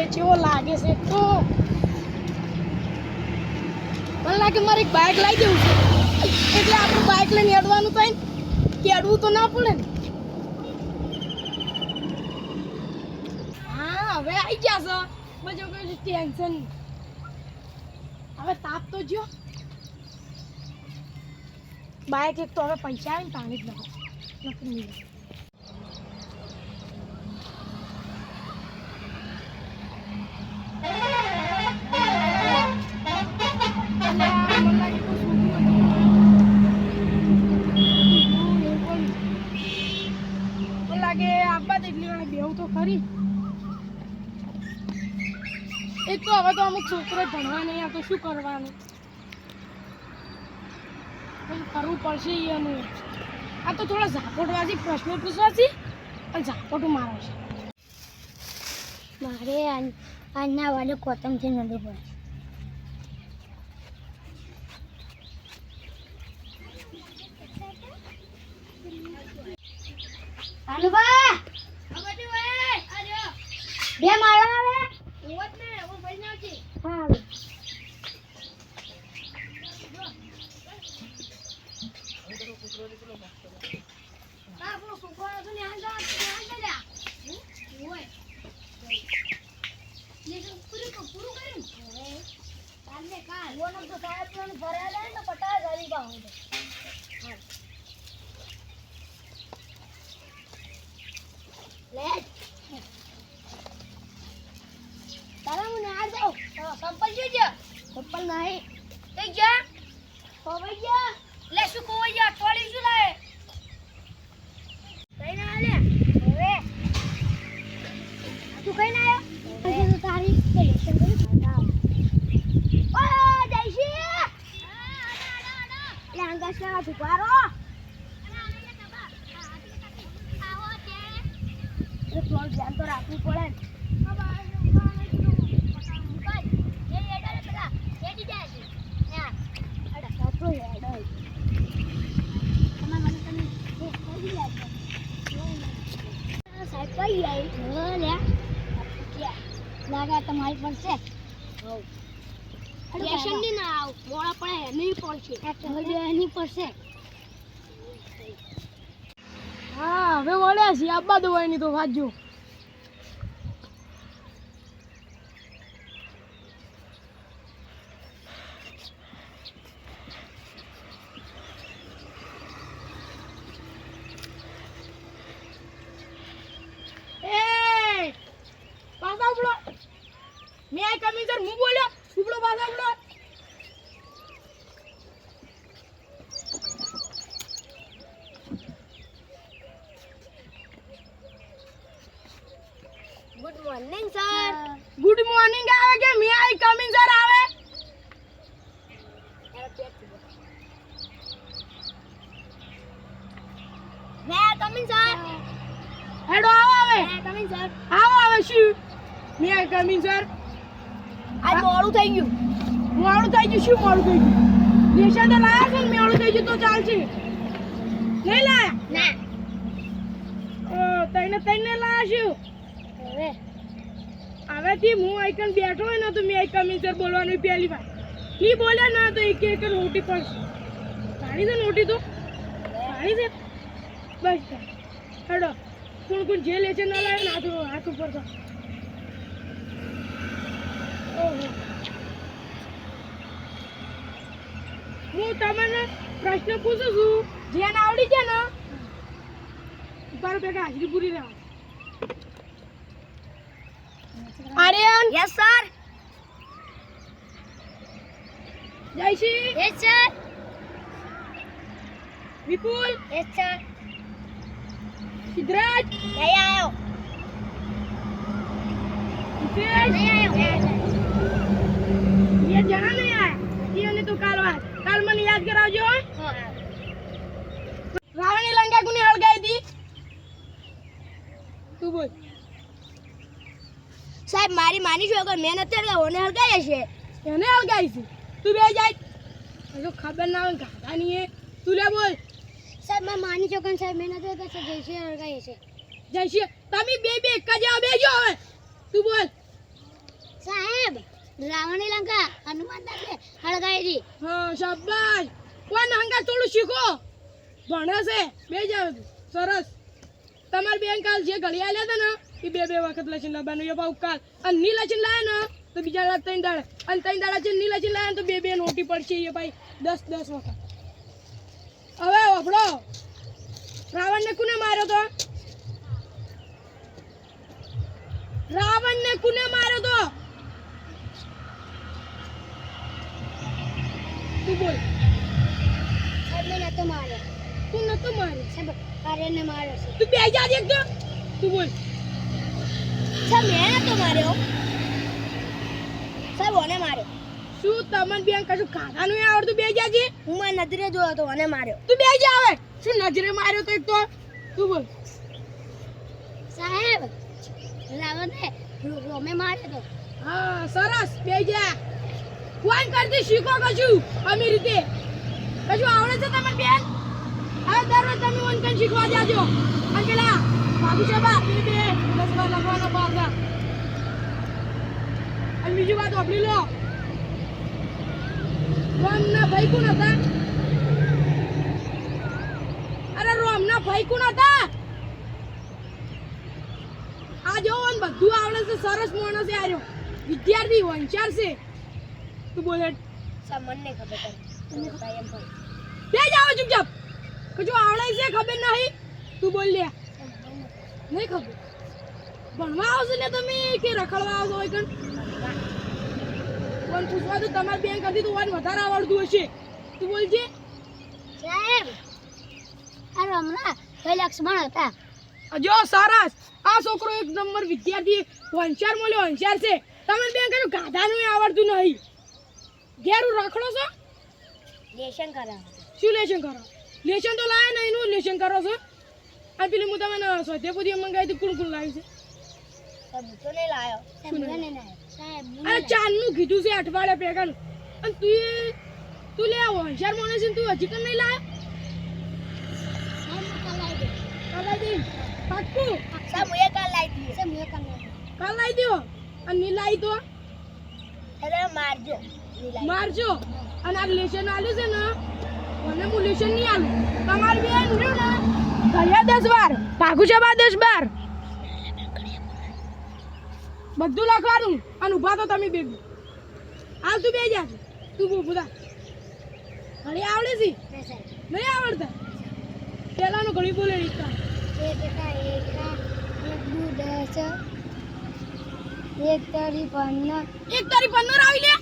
કેવો લાગે છે તો મને લાગે મારે એક બાઇક લઈ દેવું છે એટલે આપણે બાઇક લઈને હેડવાનું થાય કે હેડવું તો ના પડે ને હા હવે આવી ગયા છે મજો કોઈ ટેન્શન હવે તાપ તો જો બાઇક એક તો હવે પૈસા આવે ને પાણી જ ના નથી મળે લાગે આપવા એટલી વાર બેવું તો ખરી એક તો હવે તો અમુક છોકરો ભણવા નહીં આ તો શું કરવાનું કરવું પડશે અને આ તો થોડા ઝાપોટવાથી પ્રશ્નો પૂછવાથી અને ઝાપોટું મારો છે મારે આજના વાલે કોતમથી નડવું પડે આનુબા બે માળા આવે ઓત ને હું ભાઈ નાખી હા આવે આપણો છોકરો તો ને આંગા લ્યા ઓય લેસન પૂરું કર્યું કાલે કાલ ઓનમ તો સાહેબ ને ભર્યા લે તો પટા ગરી બા હોય લે તારા મને આ જાવ સંપલ જોજો સંપલ નહીં તે જા કોવાઈ જા લે શું કોવાઈ જા ટોળી શું લાવે કઈ ના લે હવે તું કઈ ના આવ્યો તો તારી લેશન કરી ખાતા ઓ જયશી લે અંગાસ ના છુપારો થોડું ધ્યાન તો રાખવું પડે લાગે તમારી પડશે ના આવ મોડા પડે નહીં પડશે એની પડશે હા હવે વળ્યા છીએ આબા દવાઈની તો વાંચજો મેં આ કમિશનર હું બોલ્યો ઉપડો પાછા ઉપડો good morning sir good morning આવે કે મે આઈ કમિંગ સર આવે મે કમિંગ સર હેડો આવે મે કમિંગ સર આવે શું મે આઈ કમિંગ સર આજ મોડું થઈ ગયું શું મોડું થઈ ગયું લેશન તો લાયા છે ને મોડું થઈ ગયું તો ચાલશે નહીં લાયા ના તઈને લાયા શું હવે હવેથી હું આઈકન બેઠો હોય ને તો મેં આઈ કમિંગ સર બોલવાનું પહેલી વાર નહીં બોલ્યા ના તો એક નોટી પડશે સારી છે નોટી તો સારી છે બસ હેડો કોણ જે લેશન ના લાવે ને હાથ ઉપર તો ઓહો હું તમને પ્રશ્ન પૂછું છું જેને આવડી છે ને ઉપાડો ભેગા હાજરી પૂરી રહેવા આર્યન યસ સર જયશ્રી યસ સર વિપુલ યસ સર સિદ્ધરાજ નહીં આવ્યો હિતેશ નહીં આવ્યો ये जरा नहीं आया ये ने तो काल मन याद करावजो रावणी लंका कोनी हळगाई दी तू बोल સાહેબ મારી માની છો અગર મહેનત એટલે ઓને હળગાઈ હશે એને હળગાઈ છે તું બે જાય જો ખબર ના હોય ગાધા ની હે તું લે બોલ સાહેબ મેં માની છો સાહેબ મહેનત એટલે જયશ્રી હળગાઈ હશે જયશ્રી તમે બે એક જ બેજો હવે તું બોલ સાહેબ રાવણની લંકા હનુમાન દાદા હળગાઈ દી. હા શાબાશ. કોણ હંગા થોડું શીખો. ભણે છે બે જાવ સરસ. તમાર બેન કાલ જે ઘડિયા લ્યા હતા ને એ બે વખત લચીન લાવવાનું એ પાઉ કાલ અને ની લચીન લાયા ને તો બીજા રાત 3 દાડા અને 3 દાડા છે ની લચીન લાયા ને તો બે નોટી પડશે એ ભાઈ 10 વખત. હવે ઓફડો રાવણને કોને માર્યો તો? રાવણને કોને માર્યો તો? તું બોલ. સાહેબ મેં નતો માર્યો. તું નતો માર્યો સાહેબ કાર્યને માર્યો છે. તું બે જા દેખ તો. તું બોલ. સાહેબ મેં નતો માર્યો. સાહેબ ઓને માર્યો. શું તમને બેન કશું ખાવાનું આવડતું? બે જાજે. હું મારી નજરે જોયો તો ઓને માર્યો. તું બે જા આવે. શું નજરે માર્યો તો એક તો? તું બોલ. સાહેબ રાવણે રોમે માર્યો તો. હા સરસ બે જા. કોણ કરતી શીખો કશું અમી રીતે. કશું આવડે છે તમને બેન? હવે દરરોજ તમે ઓનકન શીખવા જાજો. અને પેલા બાબુ સાહેબ બે 10 વાર લખવાનો પાછા. અને બીજી વાત ઓપડી લો. રોમના ભાઈ કોણ હતા? અરે રોમના ભાઈ કોણ હતા? આ જો ને બધું આવડે છે. સરસ માણસ છે આર્યો. વિદ્યાર્થી હોશિયાર છે. તું બોલે. સાહેબ મને ખબર તમને કાયમ પર બે જાવ ચૂપચાપ. કશું આવડે છે ખબર નહીં? તું બોલ લે. નહીં ખબર. ભણવા આવશે ને તમે કે રખડવા આવશો હોય કણ? પણ પૂછવા તો તમારી બેન કરતી તો વાન વધારે આવડતું હશે. તું બોલજે. સાહેબ આ રમણા ભાઈ લક્ષ્મણ હતા. જો સરસ. આ છોકરો એક નંબર વિદ્યાર્થી હોશિયાર મળ્યો. હોશિયાર છે. તમને બેન કશું ગાધાનું આવડતું નહીં. ઘેરું રખડો છો? લેશન કરાવ. શું લેશન કરો? લેશન તો લાવે ને એનું લેશન કરો છો? આ પેલી હું તમને સ્વાધ્યાય મંગાવી હતી. કોણ લાવી છે? સાહેબ હું તો નહીં લાયો. સાહેબ મને નહીં લાયો. સાહેબ અરે ચાંદનું કીધું છે અઠવાડિયા પેગાનું. અને તું લે હોશિયાર માણસ છે તું હજી કન નહીં લાવ્યો? કાલ લાવી દે. પાક્કું? સાહેબ હું એ કાલ લાવી દીધી. સાહેબ હું એ કાલ લાવી દીધી. કાલ લાવી દો. અને નહીં લાવી તો એટલે મારજો. મારજો. અને આ લેશન આલ્યું છે ને મને હું લેશન નહીં આલું. તમારી બેન રહ્યું ને ઘડિયા 10 વાર ભાગુ છે 10 બાર બધું લખવાનું. અને ઉભા તો તમે બે હાલ તું બે જા. તું બધા ઘડી આવડે છે? નહીં આવડતા? પેલાનું ઘડી બોલે રીતના. એક તારી 15. એક તારી 15 આવી લે.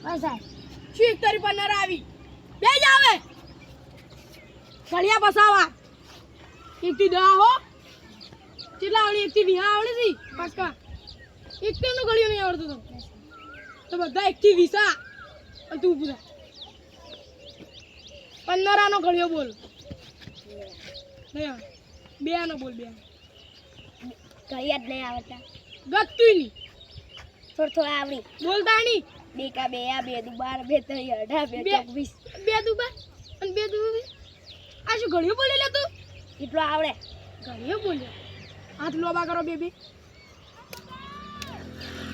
બસ સાહેબ શું એક તારી 15 આવી? બે જ આવે. ઘડિયા બસાવા 1 થી 10 હો. કેટલા આવડે? 1 થી 20 આવડે છે પાક્કા. એક નું ઘડિયો નહીં આવડતું તો બધા 1 થી 20. અને તું પૂરા 15 નો ઘડિયો બોલ. નહીં બે નો બોલ. બે ઘડિયા જ નહીં આવડતા. ગતું નહીં. થોડા આવડી. બોલતા નહીં. 2 કા 2 આ 2 દુ 12 2 3 18 2 24. બે દુબા અને બે દુબા. આ શું ઘડિયો બોલે લે તું? એટલો આવડે. ઘડિયો બોલ્યો. હાથ લોબા કરો બે.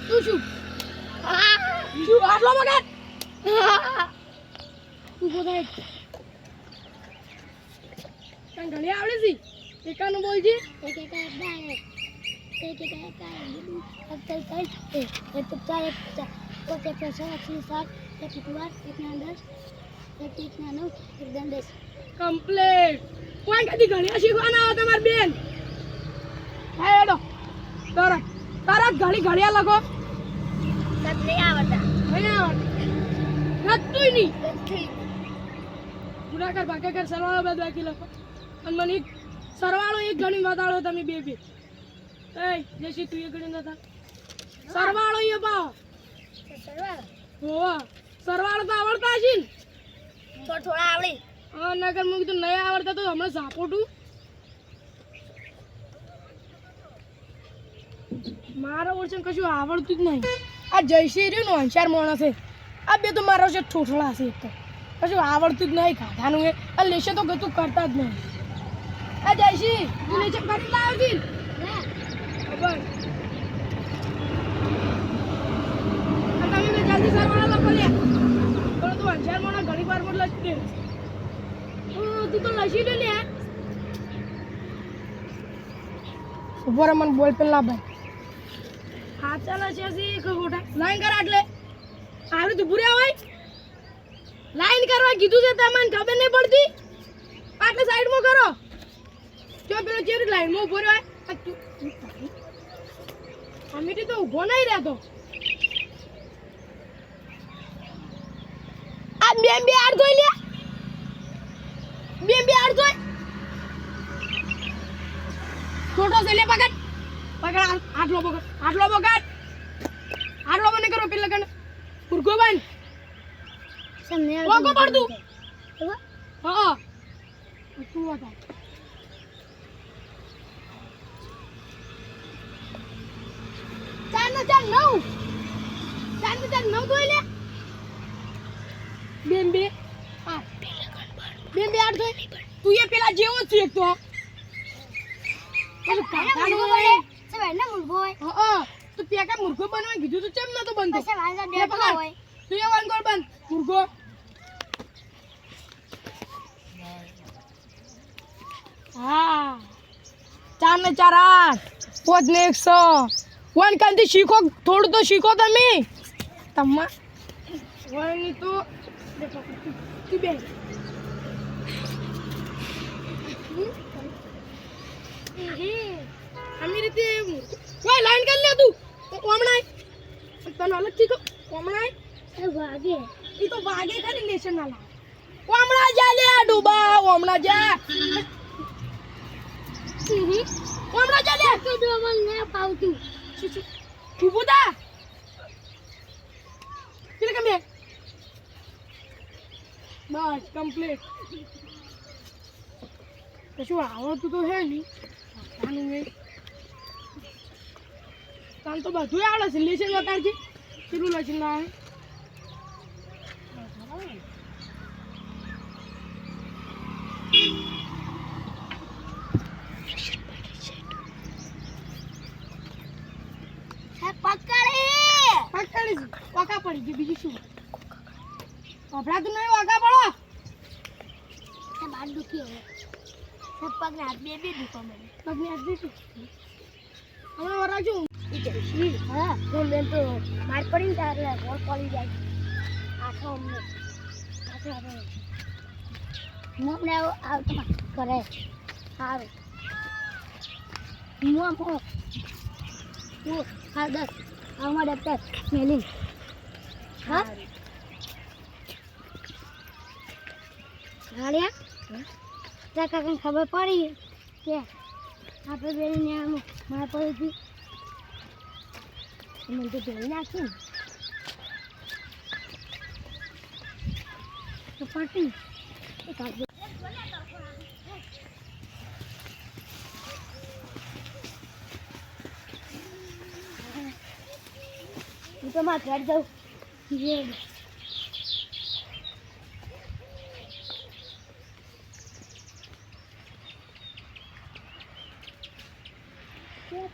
તું શું હાથ લોબા કર? તું બોલાય. તને ઘડિયા આવડે છે? એકાનું બોલજે. એક એક બાર એક એક એક કમ્પ્લીટ. કોઈ કદી ઘડિયા શીખવાના આવે તમારી બેન? હા એડો તરત ઘડિયા લખો. નહીં આવડતા. નહીં આવડતું? નતું નહીં. ગુણાકાર ભાગાકાર સરવાળો બાદબાકી લખો. અને મને સરવાળો એક ગણી બતાડો તમે બે. એ જેસી તું એ ગણી નતા સરવાળો એ પાવ. હોવા સરવાળો તો આવડતા હશે ને? થોડા આવડી. હા નગર મું કીધું નહીં આવડતા તો હમણાં ઝાપોટું. મારા ઓળશે કશું આવડતું જ નહીં. આ જયશ્રી રહ્યું ને હોશિયાર માણસ છે. આ બે તો મારા છે ઠોઠળા છે. એક તો કશું આવડતું જ નહીં. ખાધાનું એ આ લેશે તો ગતું કરતા જ નહીં. આ જયશ્રી તું લેશે કરી લાવજી. ખબર લે તો તું અંજાર મોણા ઘણી વાર મોડ લઈ તું તો લસી લે લે ઉભો રે મને બોલ પેલા ભાઈ હા ચાલે છે સી ખોટા લાઈન કર આટલે આરે તું પૂરે હોય લાઈન કરવા કીધું છે તમને ખબર નહીં પડતી આટલે સાઈડમાં કરો જો પેલો ચેરી લાઈનમાં ઉભો રહ્યો અમીટી તો ઉભો નહીં રહેતો આ બે આડ ધોઈ લે બે આડ ધોઈ છોટો છે લે પકડ આટલો પકડ બને કરો પેલા કણ પુરગો બન સમને લોગો પડ તું હા તું વાતા ચાર નવ ધોઈ લે બે આઠ ધોઈ તું એ પેલા જેવો છે એક તો તું પેકા મુર્ગો બનવા કીધું તો ચેમ નતો બનતો તું એ વાનગોળ બન મુર્ગો હા 4 ને 4 8 5 ને 100 વન કાંથી શીખો થોડું તો શીખો તમે તમા વની તો દેખો તું બે આમી રીતે કોઈ લાઈન કરી લે તું કોમણાય તને અલગ શીખો કોમણાય વાગે ઈ તો વાગે ખાલી લેશન ના લા કોમણા જા લે ડૂબા કોમણા જા કોમણા જા લે તો ડોમલ ને પાવતું ઉભુતા પેલે કમે બસ કમ્પ્લીટ કશું આવડતું તો હે નહીં આનું મેં તાન તો બધું આવડે છે લેશન બતાડજે કેટલું લેશન લાવે પકડી વાકા પડી ગઈ બીજું શું કપડા તો નહીં વાકા પડો બાર દુખી હવે પગ ને હાથ બે દુખો મને પગની હાથ દીધું હમણાં વરાજો હા તો બેન તો માર પડી જાય એટલે ગોળ પડી જાય આખો અમને હું અમને આવતો કરે સારું હું આમ હું હા 10 આમાં ડૉક્ટર મેલી હા હાલ્યા ત્યાં કાકાને ખબર પડી કે આપણે બેને આમ માર પડી હતી મને તો ધોઈ નાખ્યું તો પાટી હું તો મારે ઘર જાઉં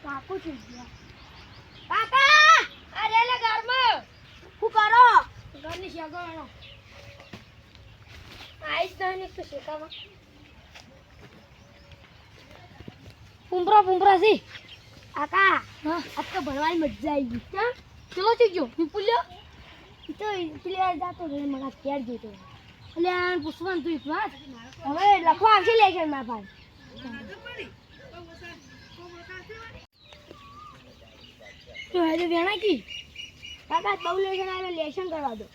કાકુ થઈ ગયા કાકા અરે લે ઘરમાં શું કરો ઘરની શેકો એનો આઈસ નહીં તો શેકામાં પુંપરા છે કાકા હા આજ તો ભણવાની મજા આવી ગઈ ક્યાં ચલો ચીજો વિપુલ્યો તો પેલી જાતો રહે મને ક્યાર જોતો એટલે આ પૂછવાનું તું વાત હવે લખવા આવશે લેશન મારા પાસે તો હજુ વેણા કી કાકા બહુ લેશન આવે લેશન કરવા દો